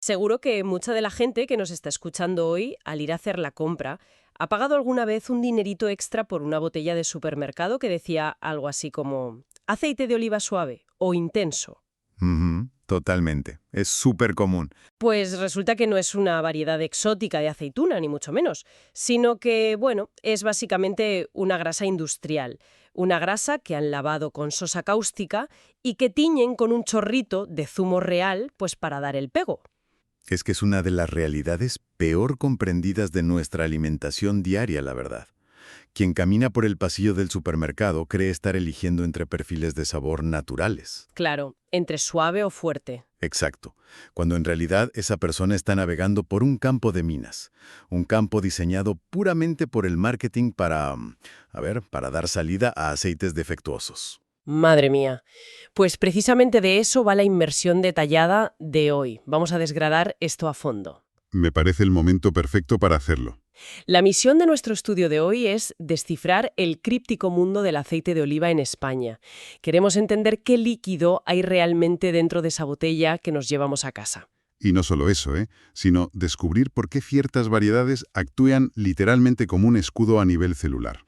Seguro que mucha de la gente que nos está escuchando hoy, al ir a hacer la compra, ha pagado alguna vez un dinerito extra por una botella de supermercado que decía algo así como aceite de oliva suave o intenso. Ujú, totalmente. Es súper común. Pues resulta que no es una variedad exótica de aceituna, ni mucho menos, sino que, bueno, es básicamente una grasa industrial. Una grasa que han lavado con sosa cáustica y que tiñen con un chorrito de zumo real, pues para dar el pego. Es que es una de las realidades peor comprendidas de nuestra alimentación diaria, la verdad. Quien camina por el pasillo del supermercado cree estar eligiendo entre perfiles de sabor naturales. Claro, entre suave o fuerte. Exacto, cuando en realidad esa persona está navegando por un campo de minas, un campo diseñado puramente por el marketing para dar salida a aceites defectuosos. Madre mía. Pues precisamente de eso va la inmersión detallada de hoy. Vamos a desgradar esto a fondo. Me parece el momento perfecto para hacerlo. La misión de nuestro estudio de hoy es descifrar el críptico mundo del aceite de oliva en España. Queremos entender qué líquido hay realmente dentro de esa botella que nos llevamos a casa. Y no solo eso, sino descubrir por qué ciertas variedades actúan literalmente como un escudo a nivel celular.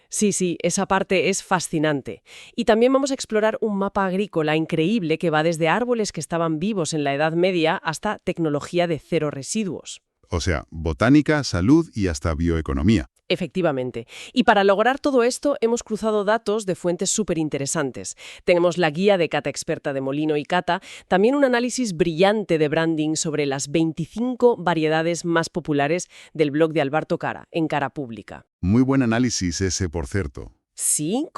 Sí, esa parte es fascinante. Y también vamos a explorar un mapa agrícola increíble que va desde árboles que estaban vivos en la Edad Media hasta tecnología de cero residuos. O sea, botánica, salud y hasta bioeconomía. Efectivamente. Y para lograr todo esto hemos cruzado datos de fuentes súper interesantes. Tenemos la guía de cata experta de Molino y Cata, también un análisis brillante de branding sobre las 25 variedades más populares del blog de Alberto Cara, en Cara Pública. Muy buen análisis ese, por cierto. Sí,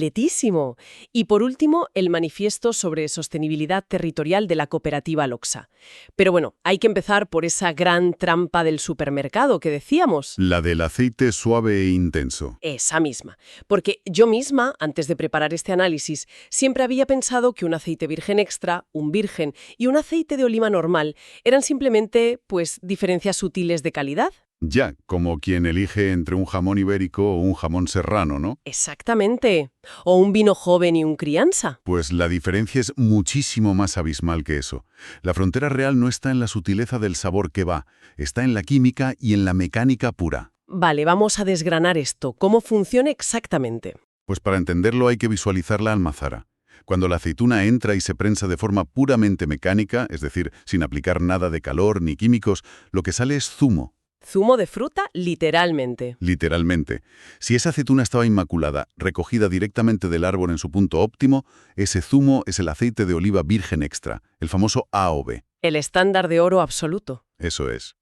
completísimo. Y por último, el manifiesto sobre sostenibilidad territorial de la cooperativa Loxa. Pero bueno, hay que empezar por esa gran trampa del supermercado que decíamos. La del aceite suave e intenso. Esa misma. Porque yo misma, antes de preparar este análisis, siempre había pensado que un aceite virgen extra, un virgen y un aceite de oliva normal eran simplemente, pues, diferencias sutiles de calidad. Ya, como quien elige entre un jamón ibérico o un jamón serrano, ¿no? Exactamente. O un vino joven y un crianza. Pues la diferencia es muchísimo más abismal que eso. La frontera real no está en la sutileza del sabor que va, está en la química y en la mecánica pura. Vale, vamos a desgranar esto. ¿Cómo funciona exactamente? Pues para entenderlo hay que visualizar la almazara. Cuando la aceituna entra y se prensa de forma puramente mecánica, es decir, sin aplicar nada de calor ni químicos, lo que sale es zumo. Zumo de fruta, literalmente. Literalmente. Si esa aceituna estaba inmaculada, recogida directamente del árbol en su punto óptimo, ese zumo es el aceite de oliva virgen extra, el famoso AOV. El estándar de oro absoluto. Eso es.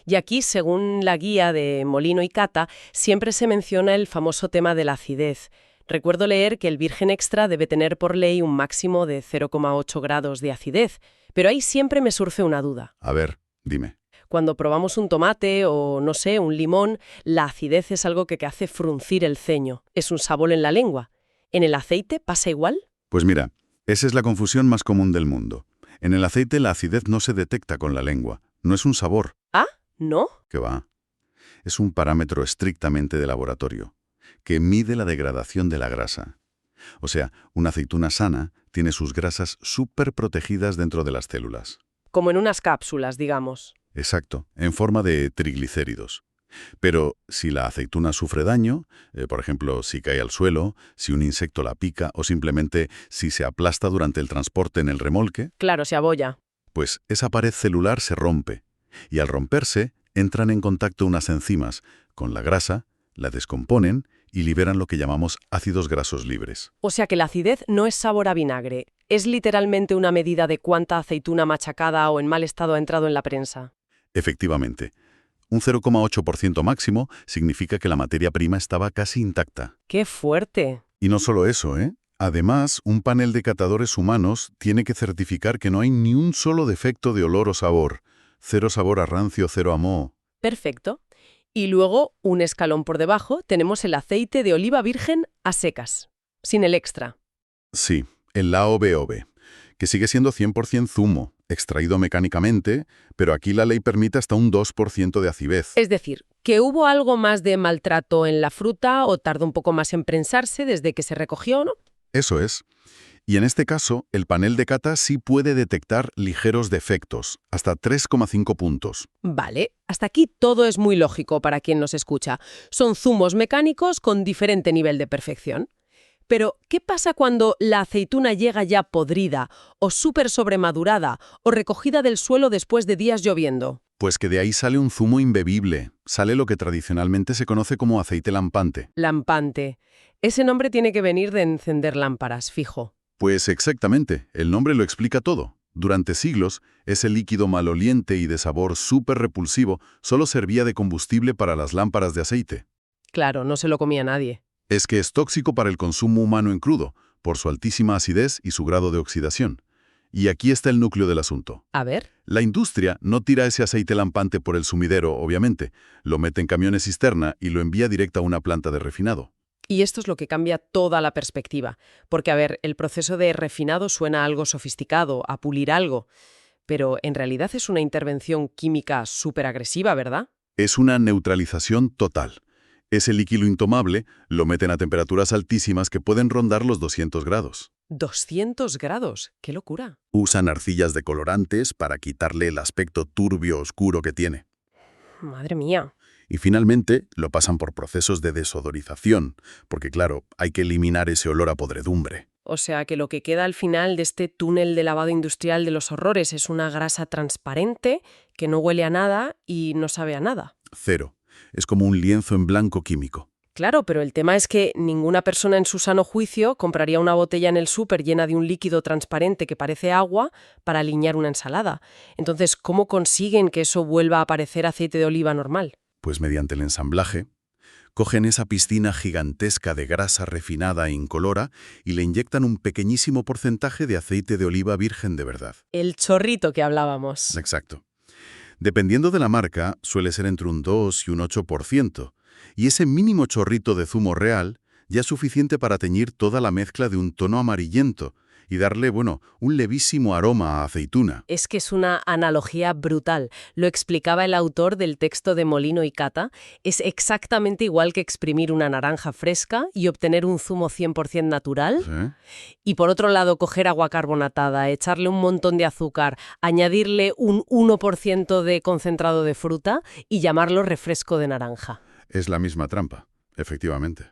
Y aquí, según la guía de Molino y Cata, siempre se menciona el famoso tema de la acidez. Recuerdo leer que el virgen extra debe tener por ley un máximo de 0,8 grados de acidez, pero ahí siempre me surge una duda. A ver, dime. Cuando probamos un tomate o, no sé, un limón, la acidez es algo que hace fruncir el ceño. Es un sabor en la lengua. ¿En el aceite pasa igual? Pues mira, esa es la confusión más común del mundo. En el aceite la acidez no se detecta con la lengua. No es un sabor. Ah, ¿no? ¿Qué va? Es un parámetro estrictamente de laboratorio, que mide la degradación de la grasa. O sea, una aceituna sana tiene sus grasas súper protegidas dentro de las células. Como en unas cápsulas, digamos. Exacto, en forma de triglicéridos. Pero si la aceituna sufre daño, por ejemplo, si cae al suelo, si un insecto la pica o simplemente si se aplasta durante el transporte en el remolque, Claro, se abolla. pues esa pared celular se rompe. Y al romperse, entran en contacto unas enzimas con la grasa, la descomponen y liberan lo que llamamos ácidos grasos libres. O sea que la acidez no es sabor a vinagre. Es literalmente una medida de cuánta aceituna machacada o en mal estado ha entrado en la prensa. Efectivamente, un 0,8% máximo significa que la materia prima estaba casi intacta. ¡Qué fuerte! Y no solo eso, Además, un panel de catadores humanos tiene que certificar que no hay ni un solo defecto de olor o sabor. Cero sabor a rancio, cero a moho. Perfecto. Y luego, un escalón por debajo, tenemos el aceite de oliva virgen a secas, sin el extra. Sí, el AOVOV, que sigue siendo 100% zumo, extraído mecánicamente, pero aquí la ley permite hasta un 2% de acidez. Es decir, que hubo algo más de maltrato en la fruta o tardó un poco más en prensarse desde que se recogió, ¿no? Eso es. Y en este caso, el panel de cata sí puede detectar ligeros defectos, hasta 3,5 puntos. Vale, hasta aquí todo es muy lógico para quien nos escucha. Son zumos mecánicos con diferente nivel de perfección. Pero, ¿qué pasa cuando la aceituna llega ya podrida, o súper sobremadurada, o recogida del suelo después de días lloviendo? Pues que de ahí sale un zumo imbebible, sale lo que tradicionalmente se conoce como aceite lampante. Lampante. Ese nombre tiene que venir de encender lámparas, fijo. Pues exactamente, el nombre lo explica todo. Durante siglos, ese líquido maloliente y de sabor súper repulsivo solo servía de combustible para las lámparas de aceite. Claro, no se lo comía nadie. Es que es tóxico para el consumo humano en crudo, por su altísima acidez y su grado de oxidación. Y aquí está el núcleo del asunto. A ver. La industria no tira ese aceite lampante por el sumidero, obviamente. Lo mete en camiones cisterna y lo envía directo a una planta de refinado. Y esto es lo que cambia toda la perspectiva. Porque, a ver, el proceso de refinado suena algo sofisticado, a pulir algo. Pero en realidad es una intervención química súper agresiva, ¿verdad? Es una neutralización total. Ese líquido intomable lo meten a temperaturas altísimas que pueden rondar los 200 grados. 200 grados. ¡Qué locura! Usan arcillas de colorantes para quitarle el aspecto turbio oscuro que tiene. Madre mía. Y finalmente lo pasan por procesos de desodorización, porque claro, hay que eliminar ese olor a podredumbre. O sea que lo que queda al final de este túnel de lavado industrial de los horrores es una grasa transparente que no huele a nada y no sabe a nada. Cero. Es como un lienzo en blanco químico. Claro, pero el tema es que ninguna persona en su sano juicio compraría una botella en el súper llena de un líquido transparente que parece agua para aliñar una ensalada. Entonces, ¿cómo consiguen que eso vuelva a parecer aceite de oliva normal? Pues mediante el ensamblaje, cogen esa piscina gigantesca de grasa refinada e incolora y le inyectan un pequeñísimo porcentaje de aceite de oliva virgen de verdad. El chorrito que hablábamos. Exacto. Dependiendo de la marca, suele ser entre un 2 y un 8%, y ese mínimo chorrito de zumo real ya es suficiente para teñir toda la mezcla de un tono amarillento y darle, bueno, un levísimo aroma a aceituna. Es que es una analogía brutal. Lo explicaba el autor del texto de Molino y Cata. Es exactamente igual que exprimir una naranja fresca y obtener un zumo 100% natural. ¿Sí? Y por otro lado, coger agua carbonatada, echarle un montón de azúcar, añadirle un 1% de concentrado de fruta y llamarlo refresco de naranja. Es la misma trampa, efectivamente.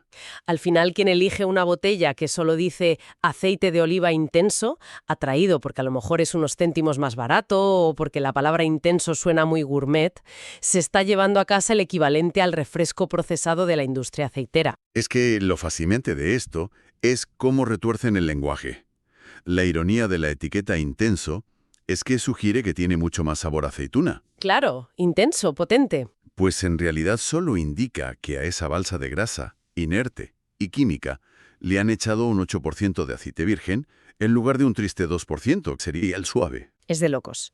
Al final, quien elige una botella que solo dice aceite de oliva intenso, atraído porque a lo mejor es unos céntimos más barato o porque la palabra intenso suena muy gourmet, se está llevando a casa el equivalente al refresco procesado de la industria aceitera. Es que lo fascinante de esto es cómo retuercen el lenguaje. La ironía de la etiqueta intenso es que sugiere que tiene mucho más sabor a aceituna. Claro, intenso, potente. Pues en realidad solo indica que a esa balsa de grasa, inerte y química, le han echado un 8% de aceite virgen en lugar de un triste 2%, que sería el suave. Es de locos.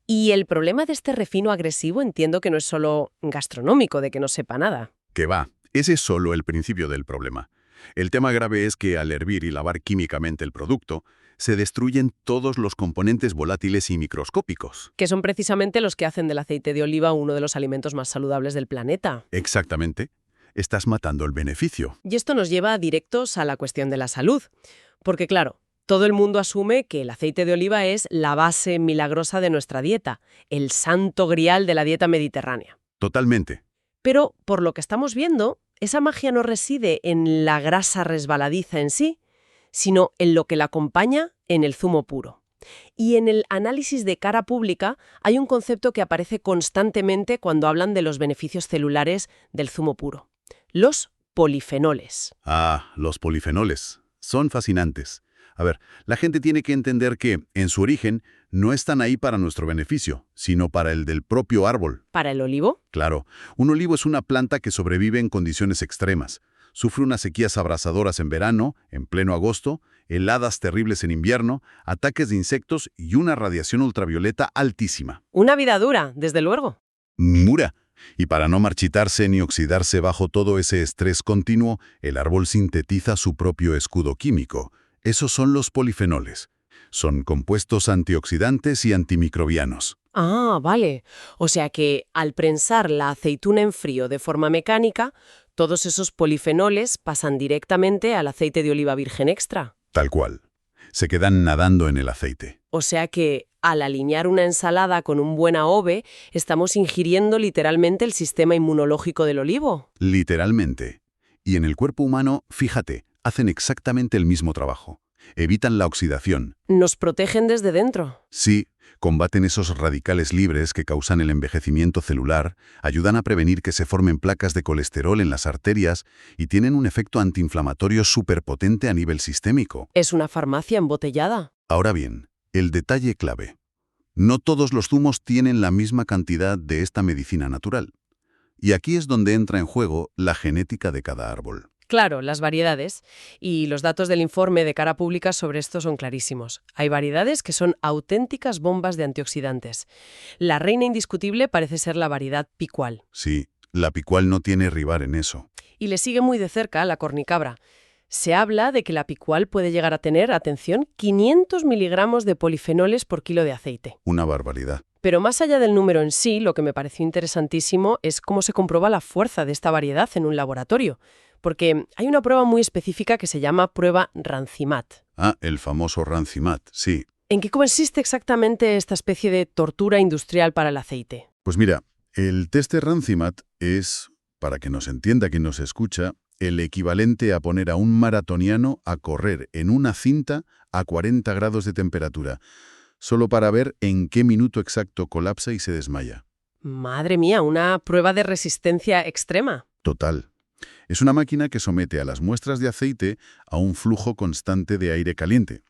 Y el problema de este refino agresivo entiendo que no es solo gastronómico, de que no sepa nada. Que va, ese es solo el principio del problema. El tema grave es que al hervir y lavar químicamente el producto, se destruyen todos los componentes volátiles y microscópicos. Que son precisamente los que hacen del aceite de oliva uno de los alimentos más saludables del planeta. Exactamente. Estás matando el beneficio. Y esto nos lleva directos a la cuestión de la salud. Porque claro, todo el mundo asume que el aceite de oliva es la base milagrosa de nuestra dieta, el santo grial de la dieta mediterránea. Totalmente. Pero, por lo que estamos viendo, esa magia no reside en la grasa resbaladiza en sí, sino en lo que la acompaña en el zumo puro. Y en el análisis de cara pública hay un concepto que aparece constantemente cuando hablan de los beneficios celulares del zumo puro. Los polifenoles. Ah, los polifenoles. Son fascinantes. A ver, la gente tiene que entender que, en su origen, no están ahí para nuestro beneficio, sino para el del propio árbol. ¿Para el olivo? Claro, un olivo es una planta que sobrevive en condiciones extremas. Sufre unas sequías abrasadoras en verano, en pleno agosto, heladas terribles en invierno, ataques de insectos y una radiación ultravioleta altísima. Una vida dura, desde luego. Mura. Y para no marchitarse ni oxidarse bajo todo ese estrés continuo, el árbol sintetiza su propio escudo químico. Esos son los polifenoles. Son compuestos antioxidantes y antimicrobianos. Ah, vale. O sea que al prensar la aceituna en frío de forma mecánica, todos esos polifenoles pasan directamente al aceite de oliva virgen extra. Tal cual. se quedan nadando en el aceite. O sea que, al alinear una ensalada con un buen AOVE, estamos ingiriendo literalmente el sistema inmunológico del olivo. Literalmente. Y en el cuerpo humano, fíjate, hacen exactamente el mismo trabajo. Evitan la oxidación. Nos protegen desde dentro. Sí, combaten esos radicales libres que causan el envejecimiento celular, ayudan a prevenir que se formen placas de colesterol en las arterias y tienen un efecto antiinflamatorio superpotente a nivel sistémico. Es una farmacia embotellada. Ahora bien, el detalle clave. No todos los zumos tienen la misma cantidad de esta medicina natural. Y aquí es donde entra en juego la genética de cada árbol. Claro, las variedades. Y los datos del informe de cara pública sobre esto son clarísimos. Hay variedades que son auténticas bombas de antioxidantes. La reina indiscutible parece ser la variedad picual. Sí, la picual no tiene rival en eso. Y le sigue muy de cerca la cornicabra. Se habla de que la picual puede llegar a tener, atención, 500 miligramos de polifenoles por kilo de aceite. Una barbaridad. Pero más allá del número en sí, lo que me pareció interesantísimo es cómo se comprueba la fuerza de esta variedad en un laboratorio. Porque hay una prueba muy específica que se llama prueba Rancimat. Ah, el famoso Rancimat, sí. ¿En qué consiste exactamente esta especie de tortura industrial para el aceite? Pues mira, el test de Rancimat es, para que nos entienda quien nos escucha, el equivalente a poner a un maratoniano a correr en una cinta a 40 grados de temperatura, solo para ver en qué minuto exacto colapsa y se desmaya. Madre mía, una prueba de resistencia extrema. Total. Es una máquina que somete a las muestras de aceite a un flujo constante de aire caliente.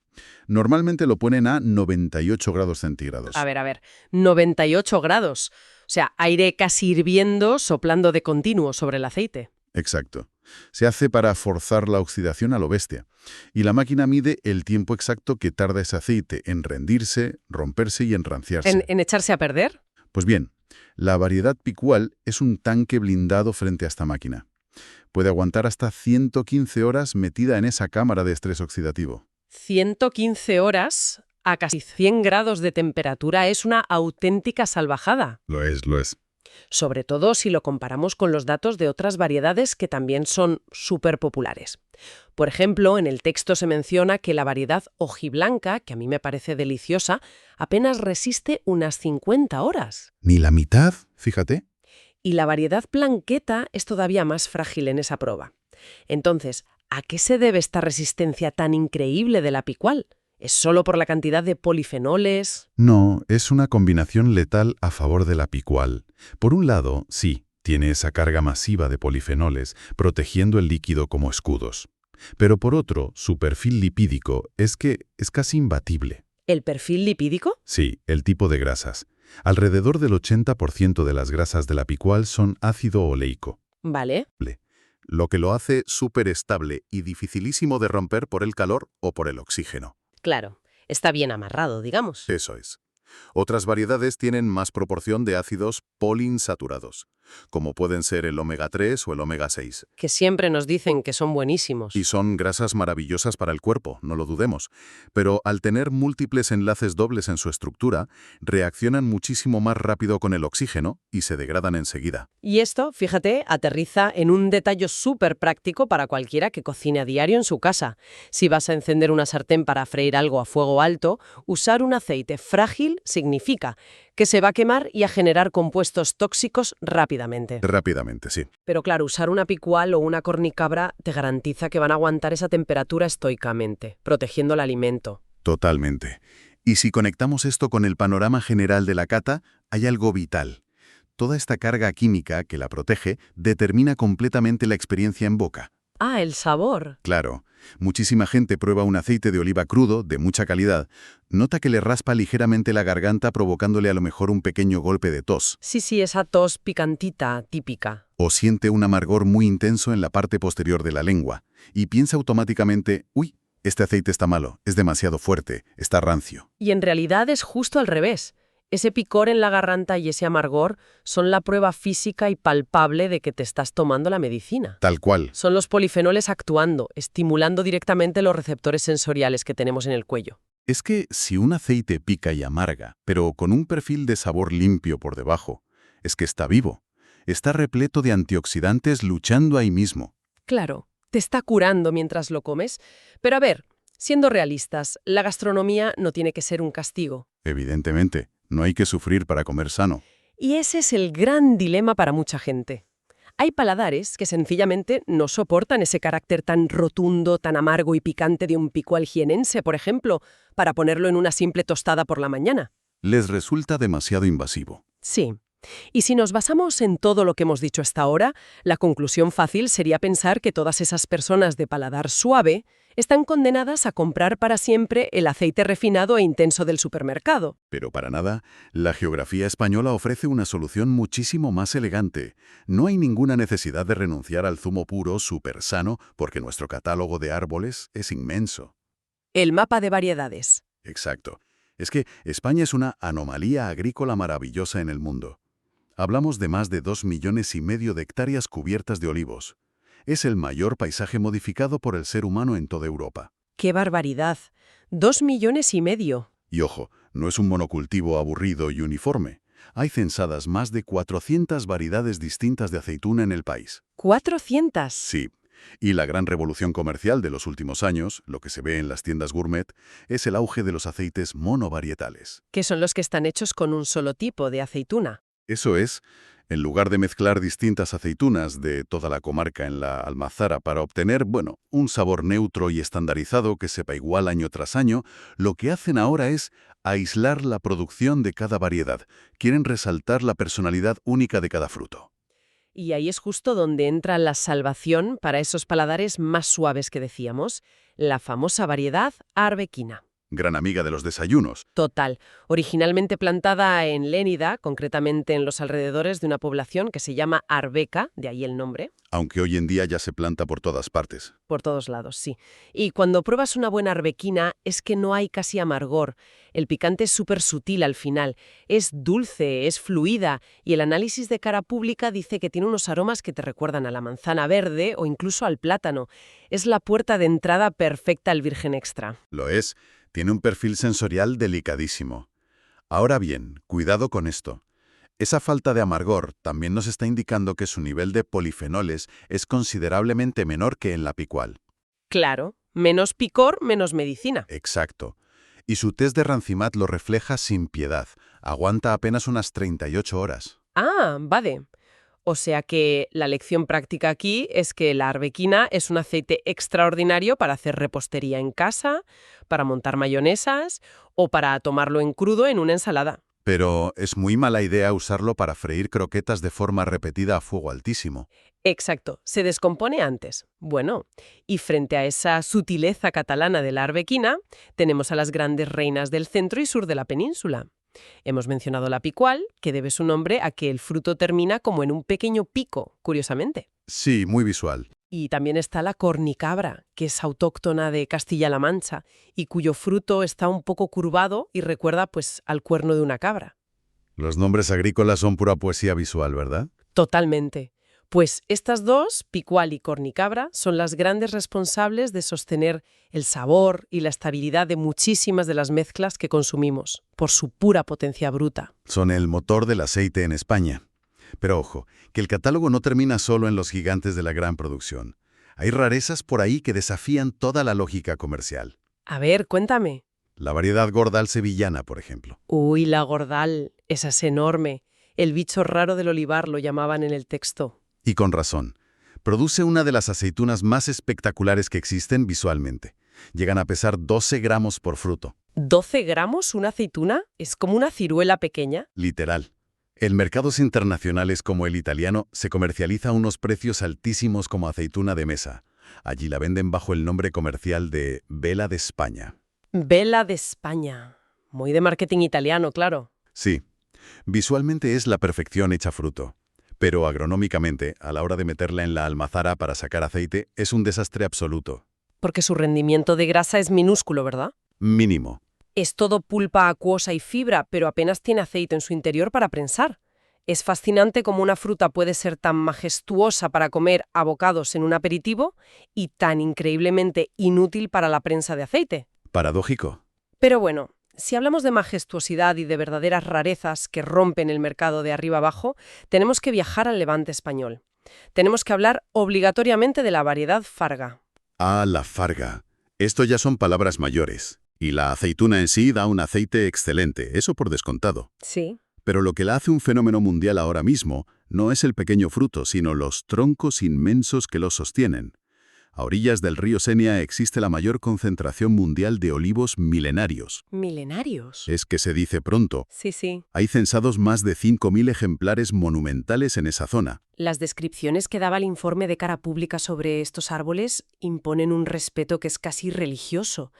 Normalmente lo ponen a 98 grados centígrados. A ver, 98 grados. O sea, aire casi hirviendo, soplando de continuo sobre el aceite. Exacto. Se hace para forzar la oxidación a lo bestia. Y la máquina mide el tiempo exacto que tarda ese aceite en rendirse, romperse y enranciarse. ¿En echarse a perder? Pues bien, la variedad picual es un tanque blindado frente a esta máquina. Puede aguantar hasta 115 horas metida en esa cámara de estrés oxidativo. 115 horas a casi 100 grados de temperatura es una auténtica salvajada. Lo es. Sobre todo si lo comparamos con los datos de otras variedades que también son súper populares. Por ejemplo, en el texto se menciona que la variedad hojiblanca, que a mí me parece deliciosa, apenas resiste unas 50 horas. Ni la mitad, fíjate. Y la variedad blanqueta es todavía más frágil en esa prueba. Entonces, ¿a qué se debe esta resistencia tan increíble de la picual? ¿Es solo por la cantidad de polifenoles? No, es una combinación letal a favor de la picual. Por un lado, sí, tiene esa carga masiva de polifenoles, protegiendo el líquido como escudos. Pero por otro, su perfil lipídico es que es casi imbatible. ¿El perfil lipídico? Sí, el tipo de grasas. Alrededor del 80% de las grasas de la picual son ácido oleico. Vale. Lo que lo hace súper estable y dificilísimo de romper por el calor o por el oxígeno. Claro, está bien amarrado, digamos. Eso es. Otras variedades tienen más proporción de ácidos poliinsaturados, como pueden ser el omega 3 o el omega 6. Que siempre nos dicen que son buenísimos. Y son grasas maravillosas para el cuerpo, no lo dudemos. Pero al tener múltiples enlaces dobles en su estructura, reaccionan muchísimo más rápido con el oxígeno y se degradan enseguida. Y esto, fíjate, aterriza en un detalle súper práctico para cualquiera que cocine a diario en su casa. Si vas a encender una sartén para freír algo a fuego alto, usar un aceite frágil significa que se va a quemar y a generar compuestos tóxicos rápidamente. Rápidamente, sí. Pero claro, usar una picual o una cornicabra te garantiza que van a aguantar esa temperatura estoicamente, protegiendo el alimento. Totalmente. Y si conectamos esto con el panorama general de la cata, hay algo vital. Toda esta carga química que la protege determina completamente la experiencia en boca. Ah, el sabor. Claro, muchísima gente prueba un aceite de oliva crudo, de mucha calidad, nota que le raspa ligeramente la garganta provocándole a lo mejor un pequeño golpe de tos. Sí, esa tos picantita típica. O siente un amargor muy intenso en la parte posterior de la lengua, y piensa automáticamente, uy, este aceite está malo, es demasiado fuerte, está rancio. Y en realidad es justo al revés. Ese picor en la garganta y ese amargor son la prueba física y palpable de que te estás tomando la medicina. Tal cual. Son los polifenoles actuando, estimulando directamente los receptores sensoriales que tenemos en el cuello. Es que si un aceite pica y amarga, pero con un perfil de sabor limpio por debajo, es que está vivo. Está repleto de antioxidantes luchando ahí mismo. Claro, te está curando mientras lo comes. Pero a ver, Siendo realistas, la gastronomía no tiene que ser un castigo. Evidentemente, no hay que sufrir para comer sano. Y ese es el gran dilema para mucha gente. Hay paladares que sencillamente no soportan ese carácter tan rotundo, tan amargo y picante de un picual jienense, por ejemplo, para ponerlo en una simple tostada por la mañana. Les resulta demasiado invasivo. Sí. Y si nos basamos en todo lo que hemos dicho hasta ahora, la conclusión fácil sería pensar que todas esas personas de paladar suave están condenadas a comprar para siempre el aceite refinado e intenso del supermercado. Pero para nada, la geografía española ofrece una solución muchísimo más elegante. No hay ninguna necesidad de renunciar al zumo puro súper sano porque nuestro catálogo de árboles es inmenso. El mapa de variedades. Exacto. Es que España es una anomalía agrícola maravillosa en el mundo. Hablamos de más de 2,5 millones de hectáreas cubiertas de olivos. Es el mayor paisaje modificado por el ser humano en toda Europa. ¡Qué barbaridad! 2,5 millones. Y ojo, no es un monocultivo aburrido y uniforme. Hay censadas más de 400 variedades distintas de aceituna en el país. ¿400? Sí. Y la gran revolución comercial de los últimos años, lo que se ve en las tiendas gourmet, es el auge de los aceites monovarietales. Que son los que están hechos con un solo tipo de aceituna. Eso es, en lugar de mezclar distintas aceitunas de toda la comarca en la almazara para obtener, un sabor neutro y estandarizado que sepa igual año tras año, lo que hacen ahora es aislar la producción de cada variedad. Quieren resaltar la personalidad única de cada fruto. Y ahí es justo donde entra la salvación para esos paladares más suaves que decíamos, la famosa variedad arbequina. Gran amiga de los desayunos. Total. Originalmente plantada en Lénida, concretamente en los alrededores de una población que se llama Arbeca, de ahí el nombre. Aunque hoy en día ya se planta por todas partes. Por todos lados, sí. Y cuando pruebas una buena arbequina es que no hay casi amargor. El picante es súper sutil al final. Es dulce, es fluida. Y el análisis de cara pública dice que tiene unos aromas que te recuerdan a la manzana verde o incluso al plátano. Es la puerta de entrada perfecta al virgen extra. Lo es. Tiene un perfil sensorial delicadísimo. Ahora bien, cuidado con esto. Esa falta de amargor también nos está indicando que su nivel de polifenoles es considerablemente menor que en la picual. Claro, menos picor, menos medicina. Exacto. Y su test de Rancimat lo refleja sin piedad. Aguanta apenas unas 38 horas. Ah, vale. O sea que la lección práctica aquí es que la arbequina es un aceite extraordinario para hacer repostería en casa, para montar mayonesas o para tomarlo en crudo en una ensalada. Pero es muy mala idea usarlo para freír croquetas de forma repetida a fuego altísimo. Exacto, se descompone antes. Bueno, y frente a esa sutileza catalana de la arbequina, tenemos a las grandes reinas del centro y sur de la península. Hemos mencionado la picual, que debe su nombre a que el fruto termina como en un pequeño pico, curiosamente. Sí, muy visual. Y también está la cornicabra, que es autóctona de Castilla-La Mancha y cuyo fruto está un poco curvado y recuerda al cuerno de una cabra. Los nombres agrícolas son pura poesía visual, ¿verdad? Totalmente. Pues estas dos, picual y cornicabra, son las grandes responsables de sostener el sabor y la estabilidad de muchísimas de las mezclas que consumimos, por su pura potencia bruta. Son el motor del aceite en España. Pero ojo, que el catálogo no termina solo en los gigantes de la gran producción. Hay rarezas por ahí que desafían toda la lógica comercial. A ver, cuéntame. La variedad gordal sevillana, por ejemplo. Uy, la gordal, esa es enorme. El bicho raro del olivar lo llamaban en el texto. Y con razón. Produce una de las aceitunas más espectaculares que existen visualmente. Llegan a pesar 12 gramos por fruto. ¿12 gramos una aceituna? ¿Es como una ciruela pequeña? Literal. En mercados internacionales como el italiano se comercializa a unos precios altísimos como aceituna de mesa. Allí la venden bajo el nombre comercial de Vela de España. Vela de España. Muy de marketing italiano, claro. Sí. Visualmente es la perfección hecha fruto. Pero agronómicamente, a la hora de meterla en la almazara para sacar aceite, es un desastre absoluto. Porque su rendimiento de grasa es minúsculo, ¿verdad? Mínimo. Es todo pulpa acuosa y fibra, pero apenas tiene aceite en su interior para prensar. Es fascinante cómo una fruta puede ser tan majestuosa para comer a bocados en un aperitivo y tan increíblemente inútil para la prensa de aceite. Paradójico. Pero bueno, si hablamos de majestuosidad y de verdaderas rarezas que rompen el mercado de arriba abajo, tenemos que viajar al Levante español. Tenemos que hablar obligatoriamente de la variedad Farga. Ah, la Farga. Esto ya son palabras mayores. Y la aceituna en sí da un aceite excelente, eso por descontado. Sí. Pero lo que la hace un fenómeno mundial ahora mismo no es el pequeño fruto, sino los troncos inmensos que lo sostienen. A orillas del río Senia existe la mayor concentración mundial de olivos milenarios. ¿Milenarios? Es que se dice pronto. Sí, sí. Hay censados más de 5.000 ejemplares monumentales en esa zona. Las descripciones que daba el informe de cara pública sobre estos árboles imponen un respeto que es casi religioso.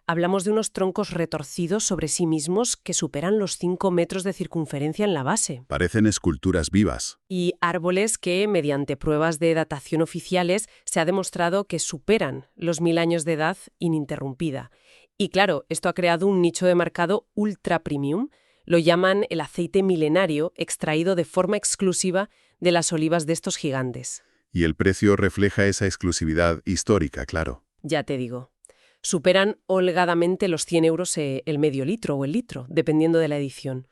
Hablamos de unos troncos retorcidos sobre sí mismos que superan los 5 metros de circunferencia en la base. Parecen esculturas vivas. Y árboles que, mediante pruebas de datación oficiales, se ha demostrado que superan los 1000 años de edad ininterrumpida. Y claro, esto ha creado un nicho de mercado ultra premium. Lo llaman el aceite milenario, extraído de forma exclusiva de las olivas de estos gigantes. Y el precio refleja esa exclusividad histórica, claro. Ya te digo. Superan holgadamente los 100 euros el medio litro o el litro, dependiendo de la edición.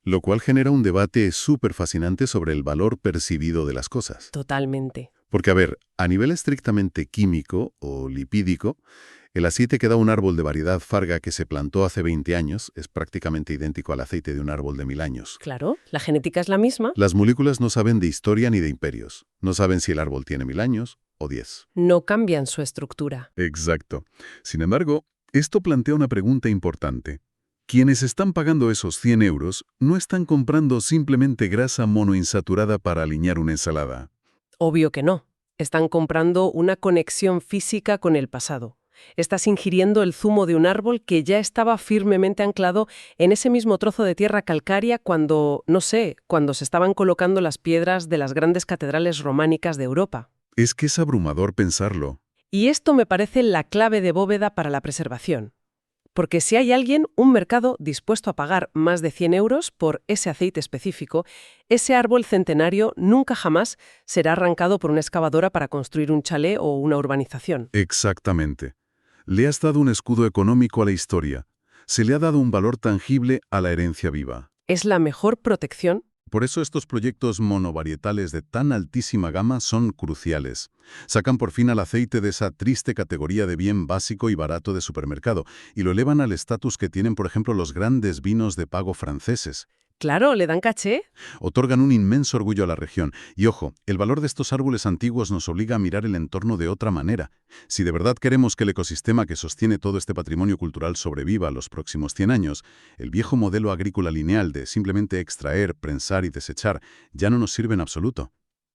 Lo cual genera un debate súper fascinante sobre el valor percibido de las cosas. Totalmente. Porque, a ver, a nivel estrictamente químico o lipídico, el aceite que da un árbol de variedad Farga que se plantó hace 20 años es prácticamente idéntico al aceite de un árbol de 1000 años. Claro, la genética es la misma. Las moléculas no saben de historia ni de imperios. No saben si el árbol tiene 1000 años o 10. No cambian su estructura. Exacto. Sin embargo, esto plantea una pregunta importante. Quienes están pagando esos 100 euros no están comprando simplemente grasa monoinsaturada para aliñar una ensalada. Obvio que no. Están comprando una conexión física con el pasado. Estás ingiriendo el zumo de un árbol que ya estaba firmemente anclado en ese mismo trozo de tierra calcárea cuando se estaban colocando las piedras de las grandes catedrales románicas de Europa. Es que es abrumador pensarlo. Y esto me parece la clave de bóveda para la preservación. Porque si hay alguien, un mercado dispuesto a pagar más de 100 euros por ese aceite específico, ese árbol centenario nunca jamás será arrancado por una excavadora para construir un chalet o una urbanización. Exactamente. Le has dado un escudo económico a la historia. Se le ha dado un valor tangible a la herencia viva. Es la mejor protección. Por eso estos proyectos monovarietales de tan altísima gama son cruciales. Sacan por fin al aceite de esa triste categoría de bien básico y barato de supermercado y lo elevan al estatus que tienen, por ejemplo, los grandes vinos de pago franceses. Claro, le dan caché. Otorgan un inmenso orgullo a la región. Y ojo, el valor de estos árboles antiguos nos obliga a mirar el entorno de otra manera. Si de verdad queremos que el ecosistema que sostiene todo este patrimonio cultural sobreviva a los próximos 100 años, el viejo modelo agrícola lineal de simplemente extraer, prensar y desechar ya no nos sirve en absoluto.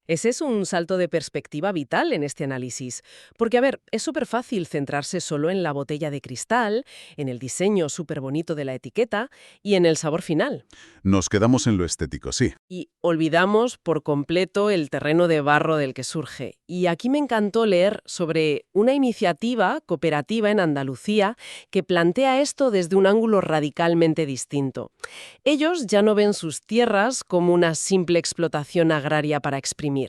Ese es un salto de perspectiva vital en este análisis. Porque, a ver, es súper fácil centrarse solo en la botella de cristal, en el diseño súper bonito de la etiqueta y en el sabor final. Nos quedamos en lo estético, sí. Y olvidamos por completo el terreno de barro del que surge. Y aquí me encantó leer sobre una iniciativa cooperativa en Andalucía que plantea esto desde un ángulo radicalmente distinto. Ellos ya no ven sus tierras como una simple explotación agraria para exprimir.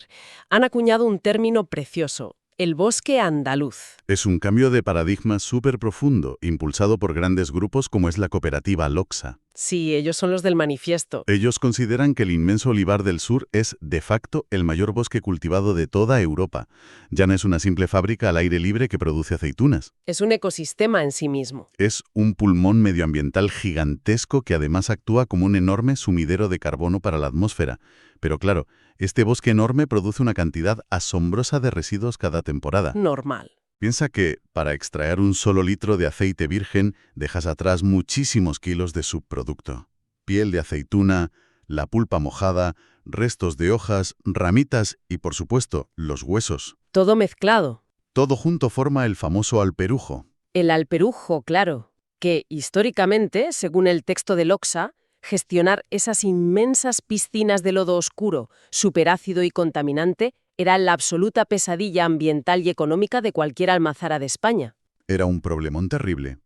Han acuñado un término precioso, el bosque andaluz. Es un cambio de paradigma súper profundo, impulsado por grandes grupos como es la cooperativa LOXA. Sí, ellos son los del manifiesto. Ellos consideran que el inmenso olivar del sur es, de facto, el mayor bosque cultivado de toda Europa. Ya no es una simple fábrica al aire libre que produce aceitunas. Es un ecosistema en sí mismo. Es un pulmón medioambiental gigantesco que además actúa como un enorme sumidero de carbono para la atmósfera. Pero claro, este bosque enorme produce una cantidad asombrosa de residuos cada temporada. Normal. Piensa que, para extraer un solo litro de aceite virgen, dejas atrás muchísimos kilos de subproducto. Piel de aceituna, la pulpa mojada, restos de hojas, ramitas y, por supuesto, los huesos. Todo mezclado. Todo junto forma el famoso alperujo. El alperujo, claro, que históricamente, según el texto de LOXA, gestionar esas inmensas piscinas de lodo oscuro, superácido y contaminante, era la absoluta pesadilla ambiental y económica de cualquier almazara de España. Era un problemón terrible.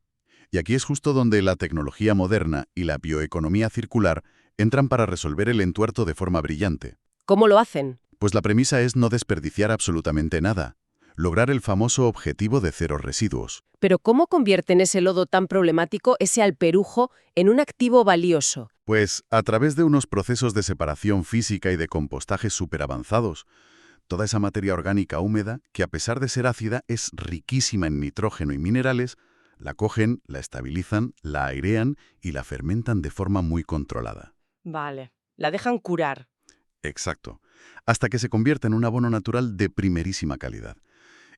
Y aquí es justo donde la tecnología moderna y la bioeconomía circular entran para resolver el entuerto de forma brillante. ¿Cómo lo hacen? Pues la premisa es no desperdiciar absolutamente nada. Lograr el famoso objetivo de cero residuos. Pero ¿cómo convierten ese lodo tan problemático, ese alperujo, en un activo valioso? Pues a través de unos procesos de separación física y de compostaje superavanzados. toda esa materia orgánica húmeda, que a pesar de ser ácida, es riquísima en nitrógeno y minerales, la cogen, la estabilizan, la airean y la fermentan de forma muy controlada. Vale, la dejan curar. Exacto. Hasta que se convierte en un abono natural de primerísima calidad.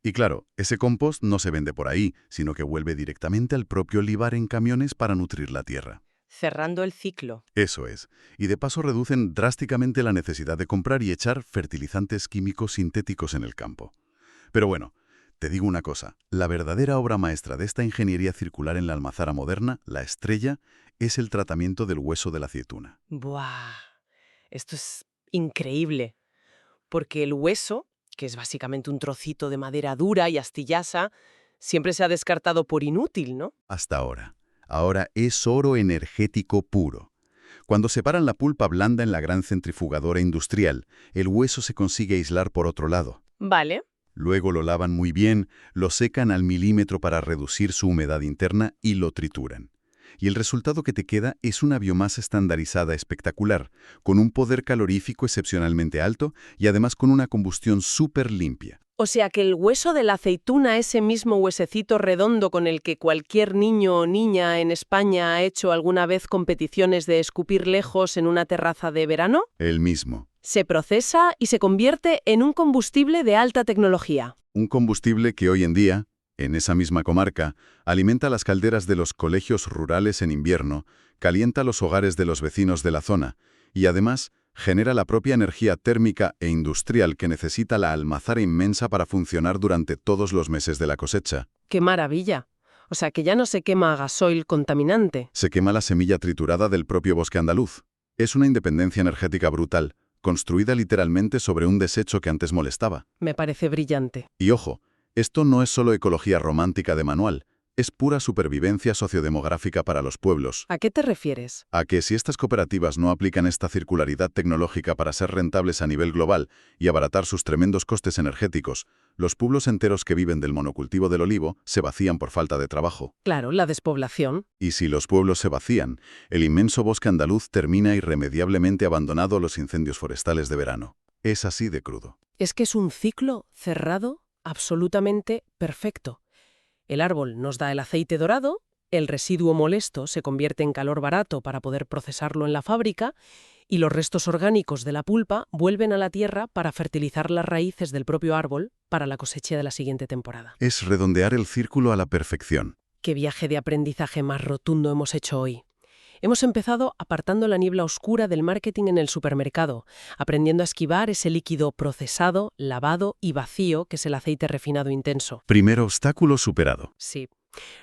Y claro, ese compost no se vende por ahí, sino que vuelve directamente al propio olivar en camiones para nutrir la tierra. Cerrando el ciclo. Eso es. Y de paso reducen drásticamente la necesidad de comprar y echar fertilizantes químicos sintéticos en el campo. Pero bueno, te digo una cosa, la verdadera obra maestra de esta ingeniería circular en la almazara moderna, la estrella, es el tratamiento del hueso de la aceituna. ¡Buah! Esto es increíble. Porque el hueso, que es básicamente un trocito de madera dura y astillasa, siempre se ha descartado por inútil, ¿no? Hasta ahora. Ahora es oro energético puro. Cuando separan la pulpa blanda en la gran centrifugadora industrial, el hueso se consigue aislar por otro lado. Vale. Luego lo lavan muy bien, lo secan al milímetro para reducir su humedad interna y lo trituran. Y el resultado que te queda es una biomasa estandarizada espectacular, con un poder calorífico excepcionalmente alto y además con una combustión súper limpia. O sea que el hueso de la aceituna, ese mismo huesecito redondo con el que cualquier niño o niña en España ha hecho alguna vez competiciones de escupir lejos en una terraza de verano, El mismo. se procesa y se convierte en un combustible de alta tecnología. Un combustible que hoy en día, en esa misma comarca, alimenta las calderas de los colegios rurales en invierno, calienta los hogares de los vecinos de la zona y además genera la propia energía térmica e industrial que necesita la almazara inmensa para funcionar durante todos los meses de la cosecha. ¡Qué maravilla! O sea que ya no se quema gasoil contaminante. Se quema la semilla triturada del propio bosque andaluz. Es una independencia energética brutal, construida literalmente sobre un desecho que antes molestaba. Me parece brillante. Y ojo, esto no es solo ecología romántica de manual, es pura supervivencia sociodemográfica para los pueblos. ¿A qué te refieres? A que si estas cooperativas no aplican esta circularidad tecnológica para ser rentables a nivel global y abaratar sus tremendos costes energéticos, los pueblos enteros que viven del monocultivo del olivo se vacían por falta de trabajo. Claro, la despoblación. Y si los pueblos se vacían, el inmenso bosque andaluz termina irremediablemente abandonado a los incendios forestales de verano. Es así de crudo. Es que es un ciclo cerrado absolutamente perfecto. El árbol nos da el aceite dorado, el residuo molesto se convierte en calor barato para poder procesarlo en la fábrica y los restos orgánicos de la pulpa vuelven a la tierra para fertilizar las raíces del propio árbol para la cosecha de la siguiente temporada. Es redondear el círculo a la perfección. ¿Qué viaje de aprendizaje más rotundo hemos hecho hoy? Hemos empezado apartando la niebla oscura del marketing en el supermercado, aprendiendo a esquivar ese líquido procesado, lavado y vacío que es el aceite refinado intenso. Primer obstáculo superado. Sí.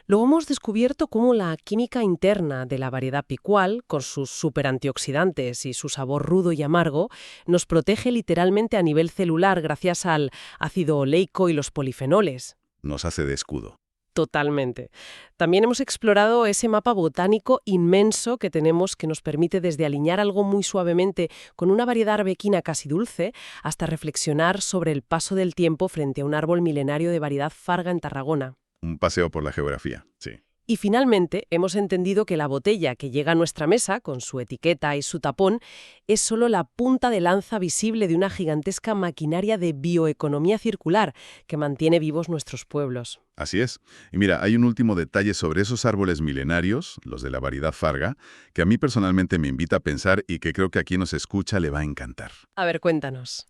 Luego hemos descubierto cómo la química interna de la variedad picual, con sus superantioxidantes y su sabor rudo y amargo, nos protege literalmente a nivel celular gracias al ácido oleico y los polifenoles. Nos hace de escudo. Totalmente. También hemos explorado ese mapa botánico inmenso que tenemos que nos permite desde alinear algo muy suavemente con una variedad arbequina casi dulce hasta reflexionar sobre el paso del tiempo frente a un árbol milenario de variedad Farga en Tarragona. Un paseo por la geografía, sí. Y finalmente hemos entendido que la botella que llega a nuestra mesa, con su etiqueta y su tapón, es solo la punta de lanza visible de una gigantesca maquinaria de bioeconomía circular que mantiene vivos nuestros pueblos. Así es. Y mira, hay un último detalle sobre esos árboles milenarios, los de la variedad Farga, que a mí personalmente me invita a pensar y que creo que a quien nos escucha le va a encantar. A ver, cuéntanos.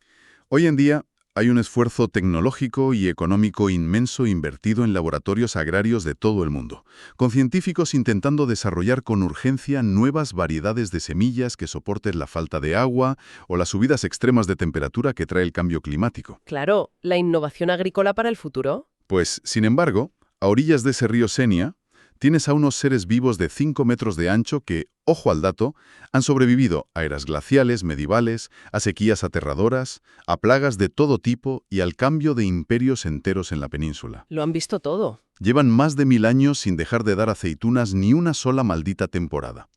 Hoy en día hay un esfuerzo tecnológico y económico inmenso invertido en laboratorios agrarios de todo el mundo, con científicos intentando desarrollar con urgencia nuevas variedades de semillas que soporten la falta de agua o las subidas extremas de temperatura que trae el cambio climático. Claro, la innovación agrícola para el futuro. Pues, sin embargo, a orillas de ese río Senia, tienes a unos seres vivos de 5 metros de ancho que, ojo al dato, han sobrevivido a eras glaciales medievales, a sequías aterradoras, a plagas de todo tipo y al cambio de imperios enteros en la península. Lo han visto todo. Llevan más de 1000 años sin dejar de dar aceitunas ni una sola maldita temporada.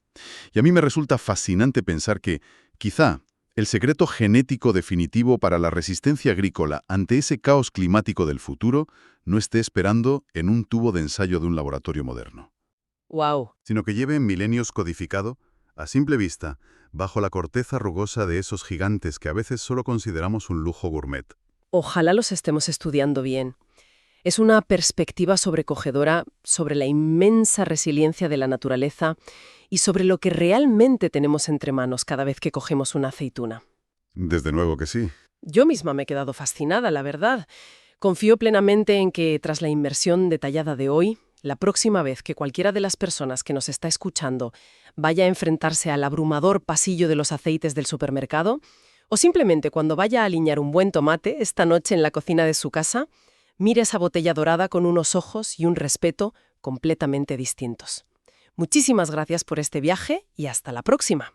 Y a mí me resulta fascinante pensar que, quizá, el secreto genético definitivo para la resistencia agrícola ante ese caos climático del futuro no esté esperando en un tubo de ensayo de un laboratorio moderno. ¡Wow! Sino que lleve milenios codificado, a simple vista, bajo la corteza rugosa de esos gigantes que a veces solo consideramos un lujo gourmet. Ojalá los estemos estudiando bien. Es una perspectiva sobrecogedora sobre la inmensa resiliencia de la naturaleza y sobre lo que realmente tenemos entre manos cada vez que cogemos una aceituna. Desde luego que sí. Yo misma me he quedado fascinada, la verdad. Confío plenamente en que, tras la inmersión detallada de hoy, la próxima vez que cualquiera de las personas que nos está escuchando vaya a enfrentarse al abrumador pasillo de los aceites del supermercado, o simplemente cuando vaya a aliñar un buen tomate esta noche en la cocina de su casa, mire esa botella dorada con unos ojos y un respeto completamente distintos. Muchísimas gracias por este viaje y hasta la próxima.